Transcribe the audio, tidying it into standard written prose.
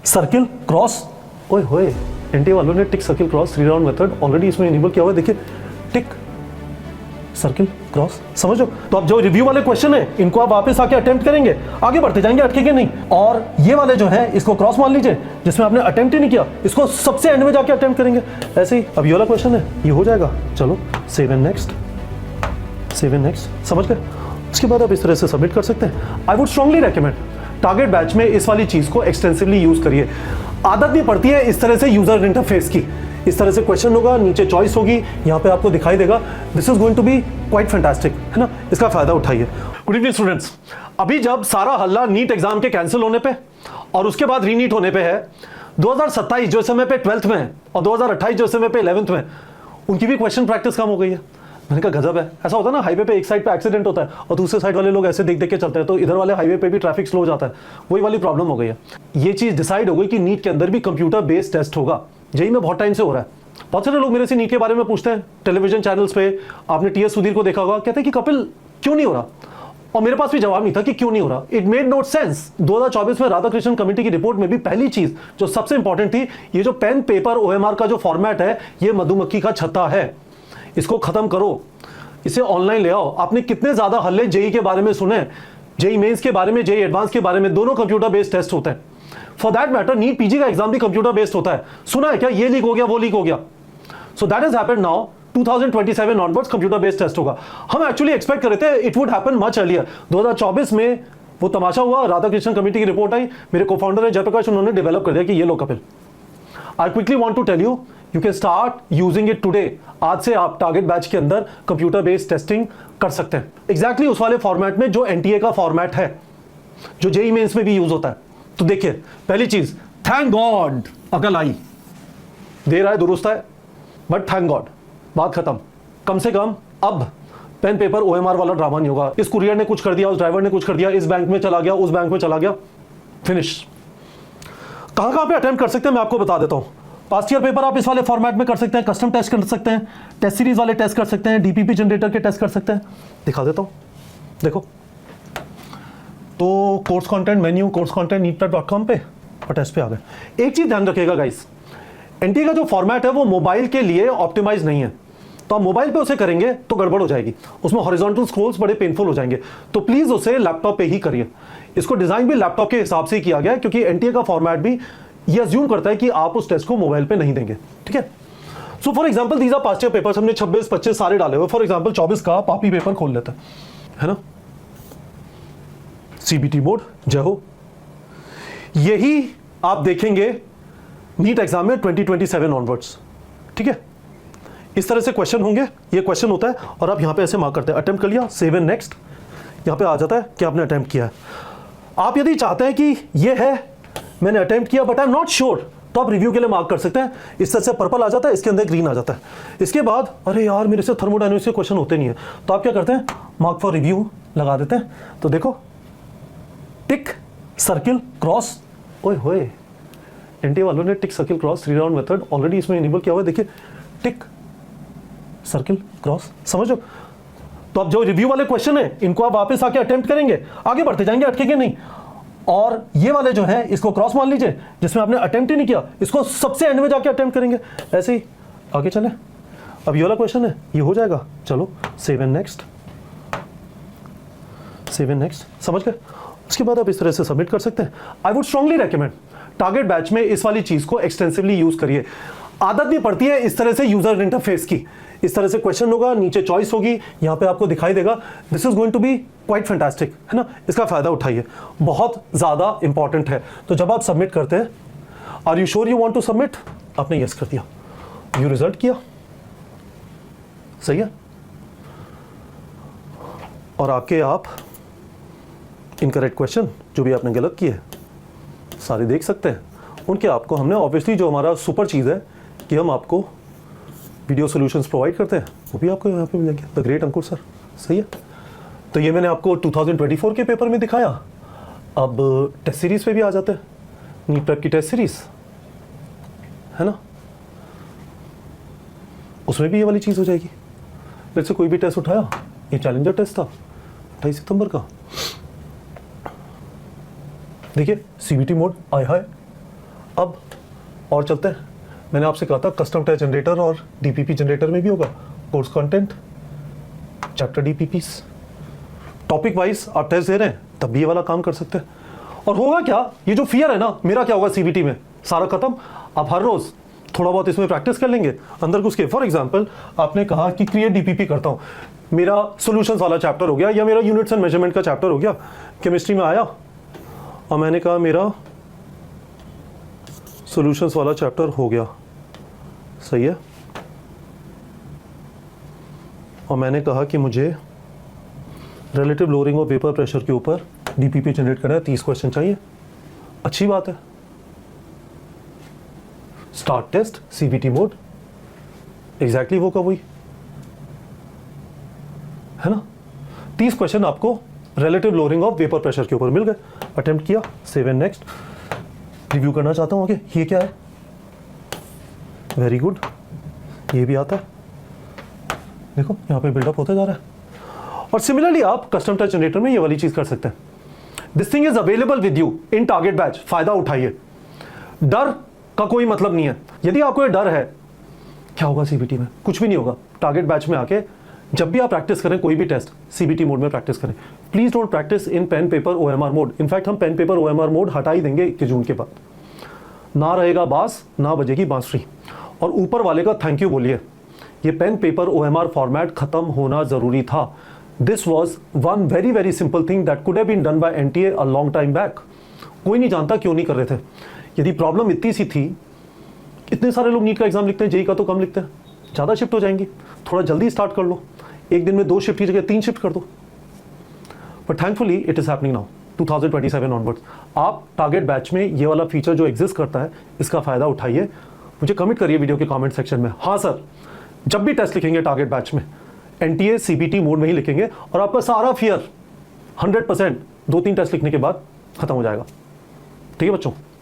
Circle cross, ओए होए, NTA वालों ने tick circle cross 3 round method already इसमें इनेबल किया हुआ है। देखिए टिक सर्किल क्रॉस, समझो। तो अब जो रिव्यू वाले क्वेश्चन है इनको आप वापस आके अटेम्प्ट करेंगे, आगे बढ़ते जाएंगे, अटकेंगे नहीं। और ये वाले जो है इसको क्रॉस मान लीजिए, जिसमें आपने अटेम्प्ट ही नहीं किया, इसको सबसे एंड में जाके अटेम्प्ट करेंगे। ऐसे ही अब ये वाला क्वेश्चन है, ये हो जाएगा, चलो save and next, save and next, समझ गए। उसके बाद आप इस तरह से सबमिट कर सकते हैं। I would strongly recommend target batch में इस वाली चीज को एक्सटेंसिवली यूज करिए। आदत नहीं पड़ती है इस तरह से यूजर इंटरफेस की। इस तरह से क्वेश्चन होगा, नीचे चॉइस होगी, यहाँ पे आपको दिखाई देगा। This is going to be quite fantastic, है ना, इसका फायदा उठाइए। Good evening students. अभी जब सारा हल्ला नीट एग्जाम के कैंसिल होने पे और उसके बाद रीनीट होने पे है, 2027 जो समय पे 12th में है और 2028 जो समय पे 11th में, उनकी भी क्वेश्चन प्रैक्टिस कम हो गई है। मैंने कहा गजब है। ऐसा होता है ना, हाईवे पे एक साइड पे एक्सीडेंट होता है और दूसरे साइड वाले लोग ऐसे देख देख के चलते हैं, तो इधर वाले हाईवे पे भी ट्रैफिक स्लो हो जाता है। वही वाली प्रॉब्लम हो गई है। ये चीज डिसाइड हो गई कि नीट के अंदर भी कंप्यूटर बेस्ड टेस्ट होगा। जेईई में बहुत टाइम से हो रहा है। बहुत सारे लोग मेरे से नीट के बारे में पूछते हैं टेलीविजन चैनल्स पे। आपने टीएस सुधीर को देखा होगा, कहते हैं कि कपिल क्यों नहीं हो रहा, और मेरे पास भी जवाब नहीं था कि क्यों नहीं हो रहा। It made not sense. 2024 में राधाकृष्णन कमेटी की रिपोर्ट में भी पहली चीज जो सबसे इंपॉर्टेंट थी, ये जो पेन पेपर ओएमआर का जो फॉर्मेट है, ये मधुमक्खी का छत्ता है, इसको खत्म करो, इसे ऑनलाइन ले आओ। आपने कितने ज्यादा हल्ले जेई के बारे में सुने, जेई मेंस के बारे में, जेई एडवांस के बारे में, दोनों कंप्यूटर बेस्ड टेस्ट होते हैं। For that matter NEET PG का एग्जाम भी कंप्यूटर बेस्ड होता है। सुना है क्या, ये लीक हो गया, वो लीक हो गया। So that is happened now. 2027 onwards computer based test होगा। हम एक्चुअली एक्सपेक्ट कर रहे थे it would happen much earlier. 2024 में वो तमाशा हुआ, राधाकृष्णन कमेटी की रिपोर्ट आई, मेरे को फाउंडर है जयप्रकाश, उन्होंने डेवलप कर दिया कि ये लो Kapil, I quickly want to tell you, you can start using it today. आज से आप टारगेट बैच के अंदर कंप्यूटर बेस्ड टेस्टिंग कर सकते हैं, एग्जैक्टली उस वाले फॉर्मेट में जो एनटीए का फॉर्मेट है, जो जेईई मेंस में भी यूज होता है। तो देखिए, पहली चीज, थैंक गॉड अकल आई, देर आए दुरुस्त है, बट थैंक गॉड, बात खत्म। कम से कम अब पेन पेपर ओएमआर वाला ड्रामा नहीं होगा। इस कुरियर ने कुछ कर दिया, उस ड्राइवर ने कुछ कर दिया, इस बैंक में चला गया, उस बैंक में चला गया, फिनिश। कहां कहां पे अटेम्प्ट कर सकते हैं मैं आपको बता देता हूं। पास्ट ईयर पेपर आप इस वाले फॉर्मेट में कर सकते हैं, कस्टम टेस्ट कर सकते हैं, टेस्ट सीरीज वाले टेस्ट कर सकते हैं, डीपीपी जनरेटर के टेस्ट कर सकते हैं। दिखा देता हूं, देखो। तो course content menu, course content neetprep.com पे और टेस्ट पे आ गए। एक चीज ध्यान रखिएगा गाइस, एनटीए का जो फॉर्मेट है वो मोबाइल के लिए ऑप्टिमाइज नहीं है। तो आप मोबाइल पे उसे करेंगे तो गड़बड़ हो जाएगी, उसमें हॉरिजॉन्टल स्क्रॉल्स बड़े पेनफुल हो जाएंगे। तो प्लीज उसे लैपटॉप पे ही करिए। इसको डिजाइन भी लैपटॉप के हिसाब से ही किया गया है, क्योंकि एनटीए का फॉर्मेट भी ये अज्यूम करता है कि आप उस टेस्ट को मोबाइल पे नहीं देंगे, ठीक है। So for example these are past year papers, हमने 26, 25 सारे डाले हुए। फॉर एग्जांपल 24 का पापी पेपर खोल लेते हैं, है ना, सीबीटी मोड, जय हो। यही आप देखेंगे नीट एग्जाम में 2027 ऑनवर्ड्स, ठीक है। इस तरह से क्वेश्चन होंगे, ये क्वेश्चन होता है और आप यहां पे ऐसे मार्क करते हैं, अटेम्प्ट कर लिया, सेव एंड नेक्स्ट, यहां पे आ जाता है कि आपने अटेम्प्ट किया है। आप यदि चाहते हैं कि ये है मैंने अटेम्प्ट किया but I am not sure, तो आप रिव्यू के लिए मार्क कर सकते हैं। इस तरह से पर्पल आ जाता है, इसके अंदर ग्रीन आ जाता है। इसके बाद अरे यार मेरे से थर्मोडायनेमिक्स के क्वेश्चन होते नहीं है, तो आप क्या करते हैं, मार्क फॉर रिव्यू लगा देते हैं। तो देखो, टिक सर्किल क्रॉस, ओए होए, एनटीए वालों ने tick circle cross 3 round method already इसमें इनेबल किया हुआ है। देखिए टिक सर्किल क्रॉस, समझो। तो अब जो रिव्यू वाले क्वेश्चन है इनको आप वापस आके अटेम्प्ट करेंगे, आगे बढ़ते जाएंगे, अटकेंगे नहीं। और ये वाले जो है इसको क्रॉस मान लीजिए, जिसमें आपने अटेम्प्ट ही नहीं किया, इसको सबसे एंड में जाके अटेम्प्ट करेंगे। ऐसे ही आगे चले। अब ये वाला क्वेश्चन है, ये हो जाएगा, चलो save and next, save and next, समझ गए। उसके बाद आप इस तरह से सबमिट कर सकते हैं। I would strongly recommend target batch में इस वाली चीज को एक्सटेंसिवली यूज करिए। आदत नहीं पड़ती है इस तरह से यूजर इंटरफेस की। इस तरह से क्वेश्चन होगा, नीचे चॉइस होगी, यहाँ पे आपको दिखाई देगा। This is going to be quite fantastic, है ना, इसका फायदा उठाइए, बहुत ज्यादा इंपॉर्टेंट है। तो जब आप सबमिट करते हैं, are you sure you want to submit, आपने यस कर दिया, व्यू रिजल्ट किया, सही है। और आके आप इनकरेक्ट क्वेश्चन जो भी आपने गलत किए सारे देख सकते हैं। उनके आपको हमने ऑब्वियसली जो हमारा सुपर चीज़ है कि हम आपको वीडियो सॉल्यूशंस प्रोवाइड करते हैं, वो भी आपको यहाँ पे मिलेंगे। द ग्रेट अंकुर सर, सही है। तो ये मैंने आपको 2024 के पेपर में दिखाया। अब टेस्ट सीरीज पे भी आ जाते हैं, नीट प्रेप की टेस्ट सीरीज, है ना, उसमें भी ये वाली चीज़ हो जाएगी। जैसे कोई भी टेस्ट उठाया, ये चैलेंजर टेस्ट था 28 सितंबर का, देखिए सीबीटी मोड, आय हाय, अब और चलते हैं। मैंने आपसे कहा था कस्टम टेस्ट जनरेटर और डीपीपी जनरेटर में भी होगा course content, chapter DPPs, topic wise आप टेस्ट दे रहे हैं तब भी ये वाला काम कर सकते हैं। और होगा क्या, ये जो फियर है ना मेरा, क्या होगा सीबीटी में सारा खत्म। आप हर रोज थोड़ा बहुत इसमें प्रैक्टिस कर लेंगे अंदर घुस के। फॉर एग्जांपल आपने कहा कि क्रिएट डीपीपी करता हूँ, मेरा सॉल्यूशंस वाला चैप्टर हो गया या मेरा यूनिट्स एंड मेजरमेंट का चैप्टर हो गया, केमिस्ट्री में आया और मैंने कहा मेरा सॉल्यूशंस वाला चैप्टर हो गया, सही है। और मैंने कहा कि मुझे relative lowering of vapour pressure के ऊपर डीपीपी जनरेट करना है, 30 क्वेश्चन चाहिए, अच्छी बात है। Start test CBT mode, exactly वो कब हुई है ना। 30 क्वेश्चन आपको relative lowering of vapour pressure के ऊपर मिल गए, अटेम्प्ट किया, सेव एंड नेक्स्ट। रिव्यू करना चाहता हूं आगे, ये क्या है, वेरी गुड, ये भी आता है, देखो यहां पे बिल्डअप होता जा रहा है। और सिमिलरली आप कस्टम टेस्ट जनरेटर में ये वाली चीज कर सकते हैं। This thing is available with you in target batch, फायदा उठाइए। डर का कोई मतलब नहीं है। यदि आपको ये डर है, क्या होगा सीबीटी में, कुछ भी नहीं होगा। टारगेट बैच में आके जब भी आप प्रैक्टिस करें कोई भी टेस्ट, सीबीटी मोड में प्रैक्टिस करें। Please don't practice in pen paper OMR mode. In fact हम पेन पेपर ओएमआर मोड हटा ही देंगे 21 जून के बाद। ना रहेगा बास, ना बजेगी बांसुरी। और ऊपर वाले का थैंक यू बोलिए, ये पेन पेपर ओएमआर फॉर्मेट खत्म होना जरूरी था। This was one very very simple thing that could have been done by NTA a long time back. कोई नहीं जानता क्यों नहीं कर रहे थे। यदि प्रॉब्लम इतनी सी थी, इतने सारे लोग नीट का एग्जाम लिखते हैं, जेई का तो कम लिखते हैं, ज़्यादा शिफ्ट हो जाएंगी। थोड़ा जल्दी स्टार्ट कर लो, एक दिन में 2 शिफ्ट की जगह 3 शिफ्ट कर दो। But thankfully it is happening now 2027 onwards. आप टारगेट बैच में ये वाला फीचर जो एग्जिस्ट करता है, इसका फायदा उठाइए। मुझे कमेंट करिए वीडियो के कमेंट सेक्शन में, हाँ सर जब भी टेस्ट लिखेंगे टारगेट बैच में एनटीए सीबीटी मोड में ही लिखेंगे और आपका सारा फियर 100% 2-3 टेस्ट लिखने के बाद खत्म हो जाएगा। ठीक है बच्चों।